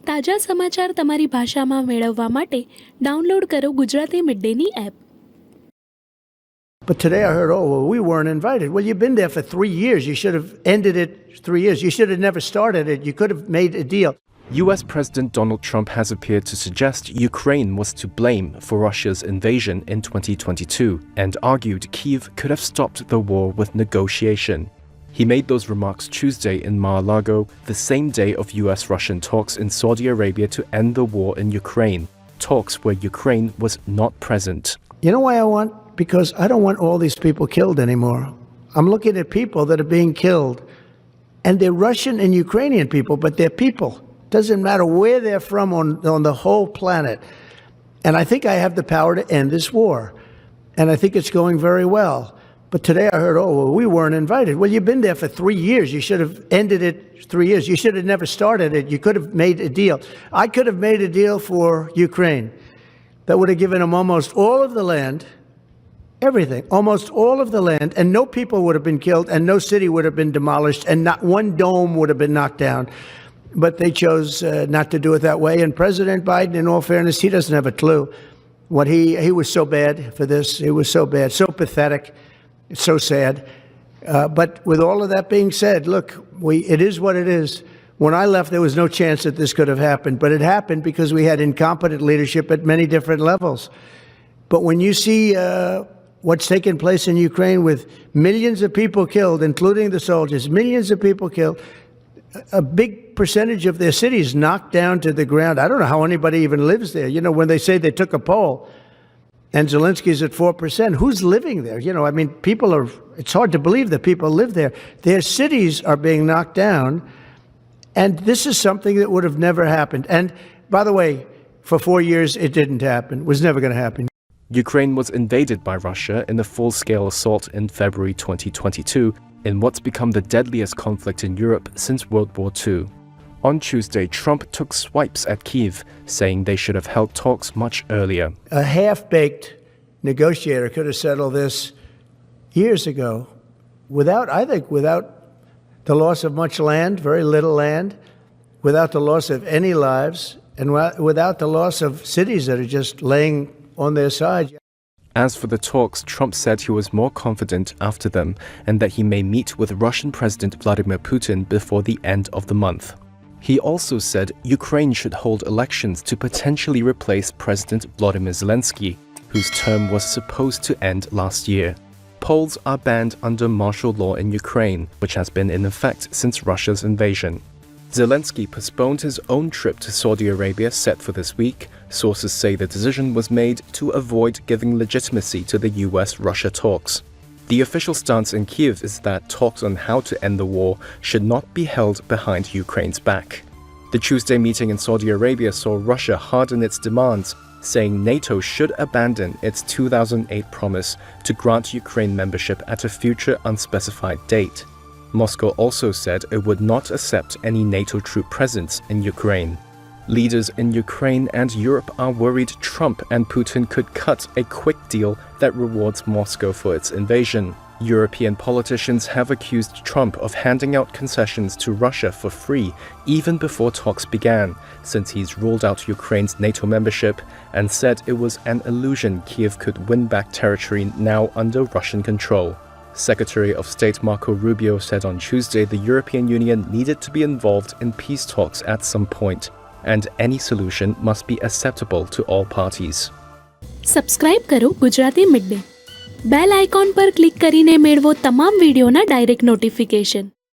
તાજા સમાચાર તમારી ભાષામાં મેળવવા માટે ડાઉનલોડ કરો ગુજરાતી મિડડેની app. But today I heard, oh, well, we weren't invited. Well, you've been there for 3 years. You should have ended it 3 years. You should have never started it. You could have made a deal. US President Donald Trump has appeared to suggest Ukraine was to blame for Russia's invasion in 2022 and argued Kyiv could have stopped the war with negotiation. He made those remarks Tuesday in Mar-a-Lago, the same day of US-Russian talks in Saudi Arabia to end the war in Ukraine, talks where Ukraine was not present. You know why I want? Because I don't want all these people killed anymore. I'm looking at people that are being killed, and they're Russian and Ukrainian people, but they're people. Doesn't matter where they're from on the whole planet. And I think I have the power to end this war. And I think it's going very well. But today I heard, oh, well, we weren't invited. Well, you've been there for 3 years. You should have ended it 3 years. You should have never started it. You could have made a deal. I could have made a deal for Ukraine that would have given them almost all of the land, everything, almost all of the land, and no people would have been killed, and no city would have been demolished, and not one dome would have been knocked down. But they chose not to do it that way. And President Biden, in all fairness, he doesn't have a clue. What he was so bad for this. He was so bad, so pathetic. It's so sad. But with all of that being said, look, it is what it is. When I left, there was no chance that this could have happened. But it happened because we had incompetent leadership at many different levels. But when you see what's taken place in Ukraine with millions of people killed, including the soldiers, millions of people killed, a big percentage of their cities knocked down to the ground. I don't know how anybody even lives there. You know, when they say they took a poll and Zelensky's at 4%, who's living there? You know, I mean, it's hard to believe that people live there. Their cities are being knocked down. And this is something that would have never happened. And by the way, for 4 years, it didn't happen. It was never going to happen. Ukraine was invaded by Russia in a full-scale assault in February 2022 in what's become the deadliest conflict in Europe since World War II. On Tuesday, Trump took swipes at Kyiv, saying they should have held talks much earlier. A half-baked negotiator could have settled this years ago without the loss of much land, very little land, without the loss of any lives, and without the loss of cities that are just laying on their side. As for the talks, Trump said he was more confident after them and that he may meet with Russian President Vladimir Putin before the end of the month. He also said Ukraine should hold elections to potentially replace President Volodymyr Zelensky, whose term was supposed to end last year. Polls are banned under martial law in Ukraine, which has been in effect since Russia's invasion. Zelensky postponed his own trip to Saudi Arabia set for this week. Sources say the decision was made to avoid giving legitimacy to the US-Russia talks. The official stance in Kyiv is that talks on how to end the war should not be held behind Ukraine's back. The Tuesday meeting in Saudi Arabia saw Russia harden its demands, saying NATO should abandon its 2008 promise to grant Ukraine membership at a future unspecified date. Moscow also said it would not accept any NATO troop presence in Ukraine. Leaders in Ukraine and Europe are worried Trump and Putin could cut a quick deal that rewards Moscow for its invasion. European politicians have accused Trump of handing out concessions to Russia for free even before talks began, since he's ruled out Ukraine's NATO membership and said it was an illusion Kyiv could win back territory now under Russian control. Secretary of State Marco Rubio said on Tuesday the European Union needed to be involved in peace talks at some point, and any solution must be acceptable to all parties. Subscribe કરો Gujarati midday. Bell icon પર click કરીને મેળવો તમામ વિડીયોના direct notification.